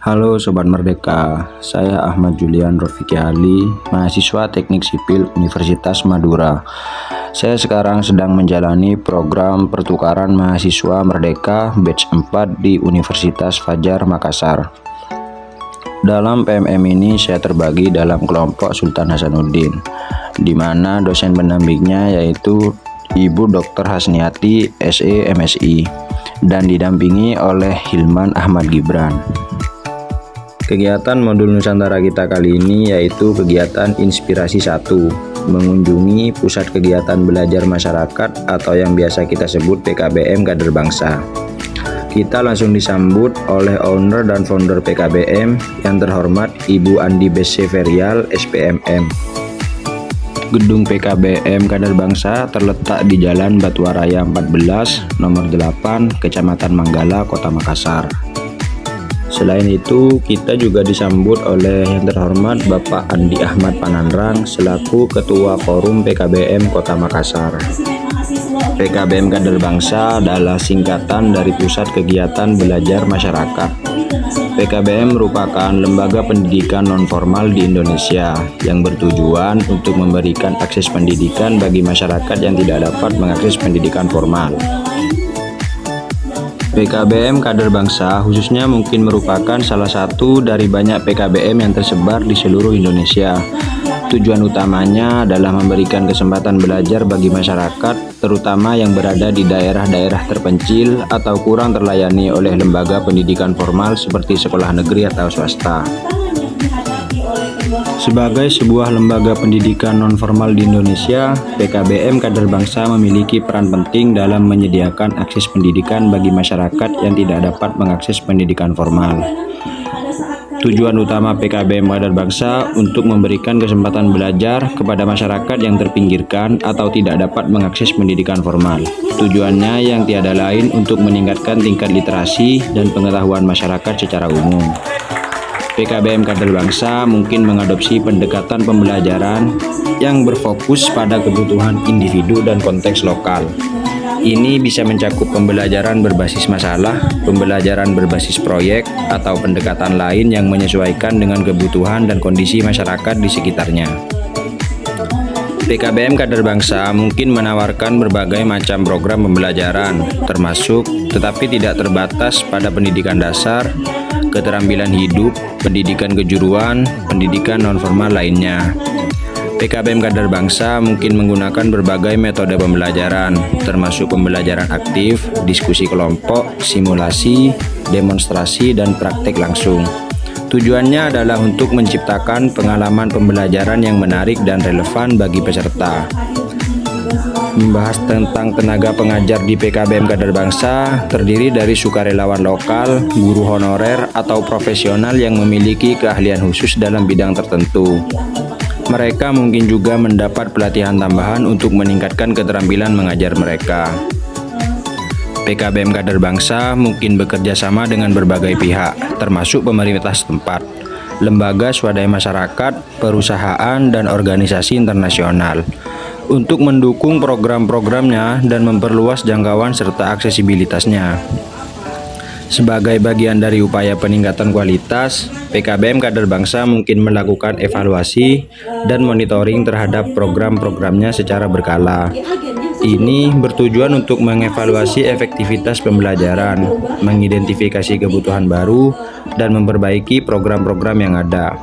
Halo Sobat Merdeka, saya Ahmad Julian Rofiki Ali, mahasiswa Teknik Sipil Universitas Madura. Saya sekarang sedang menjalani program pertukaran mahasiswa Merdeka batch 4 di Universitas Fajar Makassar. Dalam PMM ini saya terbagi dalam kelompok Sultan Hasanuddin, di mana dosen pendampingnya yaitu Ibu Dr. Hasniati SE MSI dan didampingi oleh Hilman Ahmad Gibran. Kegiatan modul Nusantara kita kali ini yaitu kegiatan Inspirasi 1, mengunjungi Pusat Kegiatan Belajar Masyarakat atau yang biasa kita sebut PKBM Kader Bangsa. Kita langsung disambut oleh owner dan founder PKBM yang terhormat Ibu Andi Beseverial SPMM. Gedung PKBM Kader Bangsa terletak di Jalan Batuwaraya 14, nomor 8, Kecamatan Manggala, Kota Makassar. Selain itu, kita juga disambut oleh yang terhormat Bapak Andi Ahmad Pananrang selaku Ketua Forum PKBM Kota Makassar. PKBM Kader Bangsa adalah singkatan dari Pusat Kegiatan Belajar Masyarakat. PKBM merupakan lembaga pendidikan non-formal di Indonesia yang bertujuan untuk memberikan akses pendidikan bagi masyarakat yang tidak dapat mengakses pendidikan formal. PKBM Kader Bangsa khususnya mungkin merupakan salah satu dari banyak PKBM yang tersebar di seluruh Indonesia. Tujuan utamanya adalah memberikan kesempatan belajar bagi masyarakat, terutama yang berada di daerah-daerah terpencil atau kurang terlayani oleh lembaga pendidikan formal seperti sekolah negeri atau swasta. Sebagai sebuah lembaga pendidikan non-formal di Indonesia, PKBM Kader Bangsa memiliki peran penting dalam menyediakan akses pendidikan bagi masyarakat yang tidak dapat mengakses pendidikan formal. Tujuan utama PKBM Kader Bangsa untuk memberikan kesempatan belajar kepada masyarakat yang terpinggirkan atau tidak dapat mengakses pendidikan formal. Tujuannya yang tiada lain untuk meningkatkan tingkat literasi dan pengetahuan masyarakat secara umum. PKBM Kader Bangsa mungkin mengadopsi pendekatan pembelajaran yang berfokus pada kebutuhan individu dan konteks lokal. Ini bisa mencakup pembelajaran berbasis masalah, pembelajaran berbasis proyek, atau pendekatan lain yang menyesuaikan dengan kebutuhan dan kondisi masyarakat di sekitarnya. PKBM Kader Bangsa mungkin menawarkan berbagai macam program pembelajaran, termasuk tetapi tidak terbatas pada pendidikan dasar, keterampilan hidup, pendidikan kejuruan, pendidikan non-formal lainnya. PKBM Kader Bangsa mungkin menggunakan berbagai metode pembelajaran, termasuk pembelajaran aktif, diskusi kelompok, simulasi, demonstrasi, dan praktek langsung. Tujuannya adalah untuk menciptakan pengalaman pembelajaran yang menarik dan relevan bagi peserta. Membahas tentang tenaga pengajar di PKBM Kader Bangsa terdiri dari sukarelawan lokal, guru honorer, atau profesional yang memiliki keahlian khusus dalam bidang tertentu. Mereka mungkin juga mendapat pelatihan tambahan untuk meningkatkan keterampilan mengajar mereka. PKBM Kader Bangsa mungkin bekerja sama dengan berbagai pihak, termasuk pemerintah setempat, lembaga swadaya masyarakat, perusahaan, dan organisasi internasional, untuk mendukung program-programnya dan memperluas jangkauan serta aksesibilitasnya. Sebagai bagian dari upaya peningkatan kualitas, PKBM Kader Bangsa mungkin melakukan evaluasi dan monitoring terhadap program-programnya secara berkala. Ini bertujuan untuk mengevaluasi efektivitas pembelajaran, mengidentifikasi kebutuhan baru, dan memperbaiki program-program yang ada.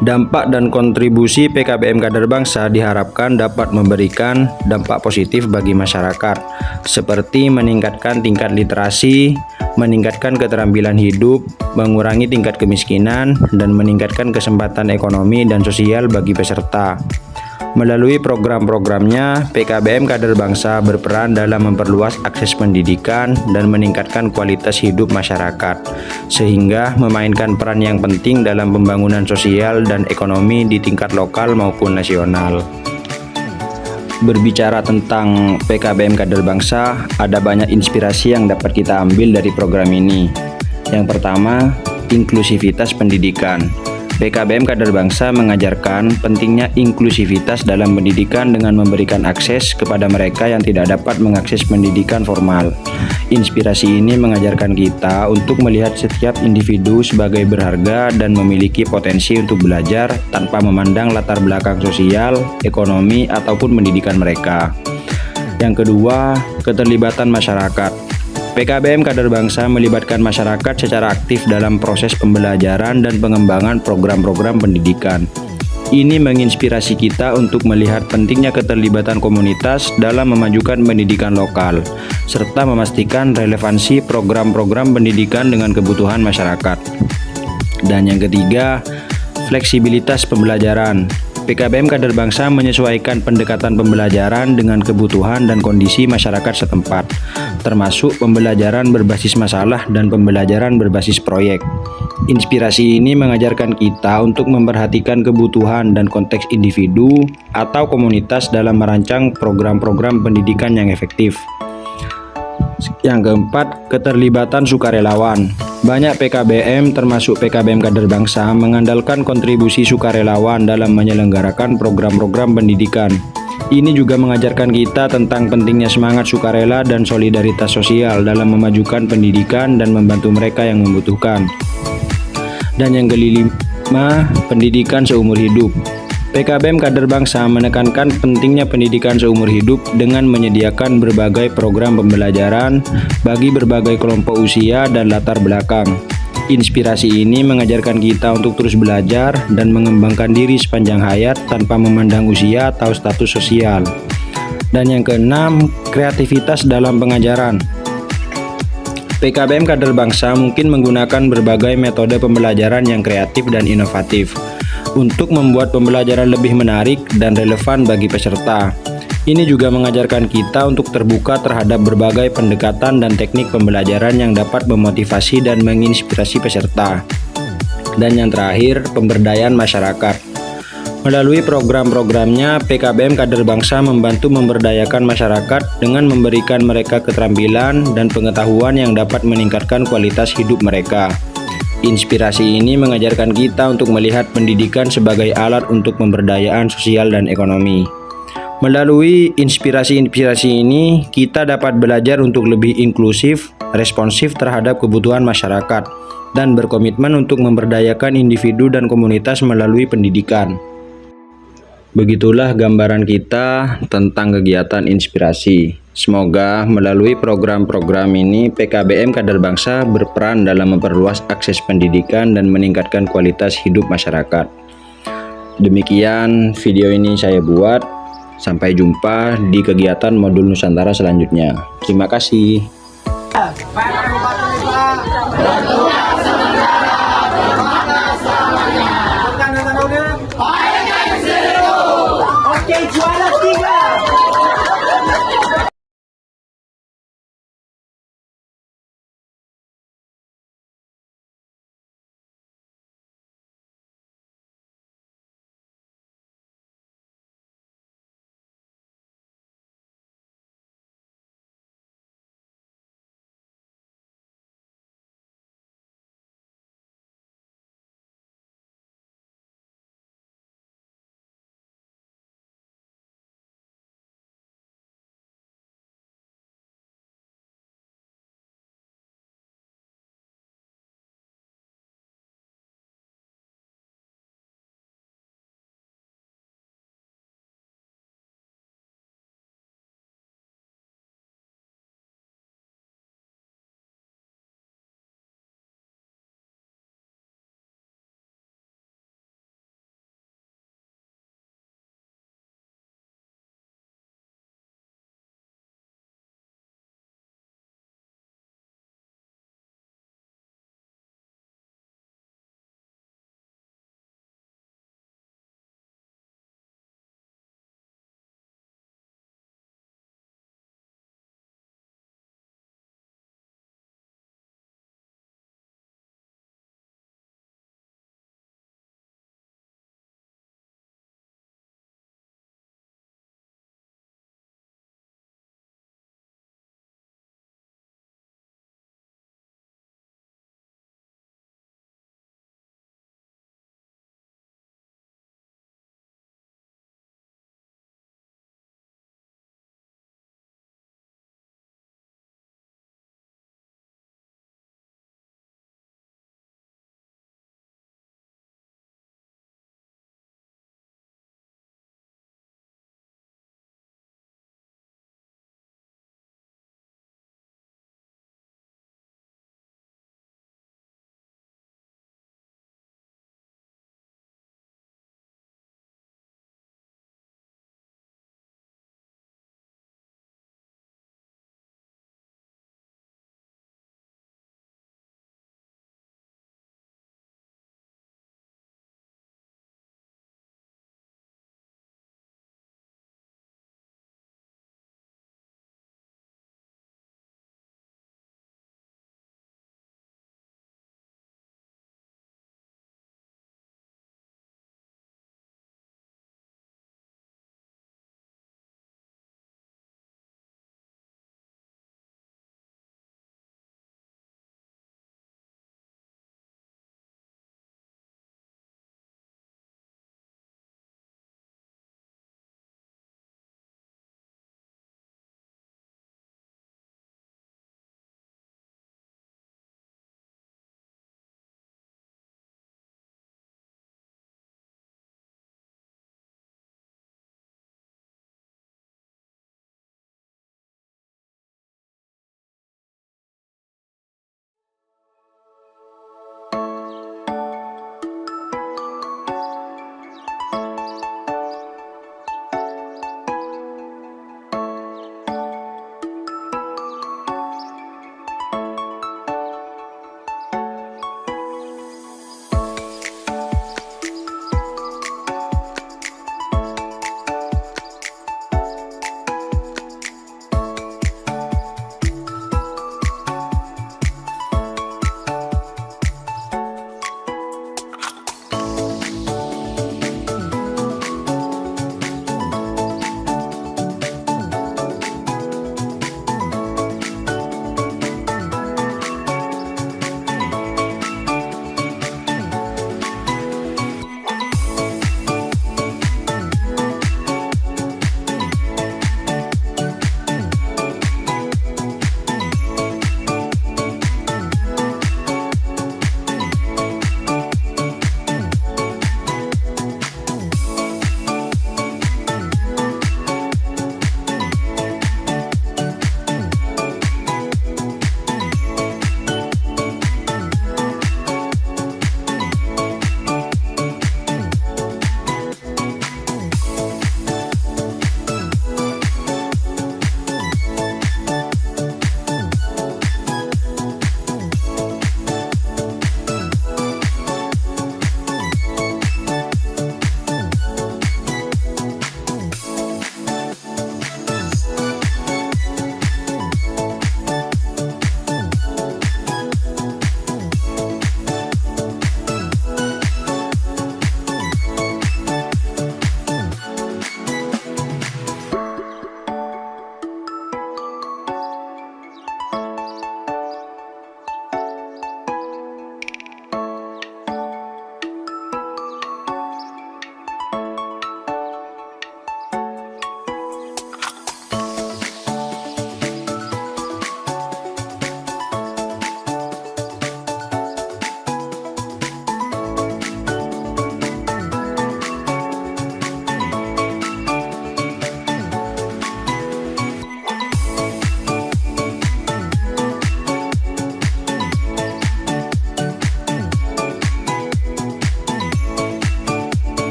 Dampak dan kontribusi PKBM Kader Bangsa diharapkan dapat memberikan dampak positif bagi masyarakat, seperti meningkatkan tingkat literasi, meningkatkan keterampilan hidup, mengurangi tingkat kemiskinan, dan meningkatkan kesempatan ekonomi dan sosial bagi peserta. Melalui program-programnya, PKBM Kader Bangsa berperan dalam memperluas akses pendidikan dan meningkatkan kualitas hidup masyarakat, sehingga memainkan peran yang penting dalam pembangunan sosial dan ekonomi di tingkat lokal maupun nasional. Berbicara tentang PKBM Kader Bangsa, ada banyak inspirasi yang dapat kita ambil dari program ini. Yang pertama, inklusivitas pendidikan. PKBM Kader Bangsa mengajarkan pentingnya inklusivitas dalam pendidikan dengan memberikan akses kepada mereka yang tidak dapat mengakses pendidikan formal. Inspirasi ini mengajarkan kita untuk melihat setiap individu sebagai berharga dan memiliki potensi untuk belajar tanpa memandang latar belakang sosial, ekonomi, ataupun pendidikan mereka. Yang kedua, keterlibatan masyarakat. PKBM Kader Bangsa melibatkan masyarakat secara aktif dalam proses pembelajaran dan pengembangan program-program pendidikan. Ini menginspirasi kita untuk melihat pentingnya keterlibatan komunitas dalam memajukan pendidikan lokal, serta memastikan relevansi program-program pendidikan dengan kebutuhan masyarakat. Dan yang ketiga, fleksibilitas pembelajaran. PKBM Kader Bangsa menyesuaikan pendekatan pembelajaran dengan kebutuhan dan kondisi masyarakat setempat, termasuk pembelajaran berbasis masalah dan pembelajaran berbasis proyek. Inspirasi ini mengajarkan kita untuk memperhatikan kebutuhan dan konteks individu atau komunitas dalam merancang program-program pendidikan yang efektif. Yang keempat, keterlibatan sukarelawan. Banyak PKBM termasuk PKBM Kader Bangsa mengandalkan kontribusi sukarelawan dalam menyelenggarakan program-program pendidikan. Ini juga mengajarkan kita tentang pentingnya semangat sukarela dan solidaritas sosial dalam memajukan pendidikan dan membantu mereka yang membutuhkan. Dan yang kelima, pendidikan seumur hidup. PKBM Kader Bangsa menekankan pentingnya pendidikan seumur hidup dengan menyediakan berbagai program pembelajaran bagi berbagai kelompok usia dan latar belakang. Inspirasi ini mengajarkan kita untuk terus belajar dan mengembangkan diri sepanjang hayat tanpa memandang usia atau status sosial. Dan yang keenam, kreativitas dalam pengajaran. PKBM Kader Bangsa mungkin menggunakan berbagai metode pembelajaran yang kreatif dan inovatif untuk membuat pembelajaran lebih menarik dan relevan bagi peserta. Ini juga mengajarkan kita untuk terbuka terhadap berbagai pendekatan dan teknik pembelajaran yang dapat memotivasi dan menginspirasi peserta. Dan yang terakhir, pemberdayaan masyarakat. Melalui program-programnya, PKBM Kader Bangsa membantu memberdayakan masyarakat dengan memberikan mereka keterampilan dan pengetahuan yang dapat meningkatkan kualitas hidup mereka. Inspirasi ini mengajarkan kita untuk melihat pendidikan sebagai alat untuk pemberdayaan sosial dan ekonomi. Melalui inspirasi-inspirasi ini, kita dapat belajar untuk lebih inklusif, responsif terhadap kebutuhan masyarakat, dan berkomitmen untuk memberdayakan individu dan komunitas melalui pendidikan. Begitulah gambaran kita tentang kegiatan inspirasi. Semoga melalui program-program ini PKBM Kader Bangsa berperan dalam memperluas akses pendidikan dan meningkatkan kualitas hidup masyarakat. Demikian video ini saya buat. Sampai jumpa di kegiatan modul Nusantara selanjutnya. Terima kasih.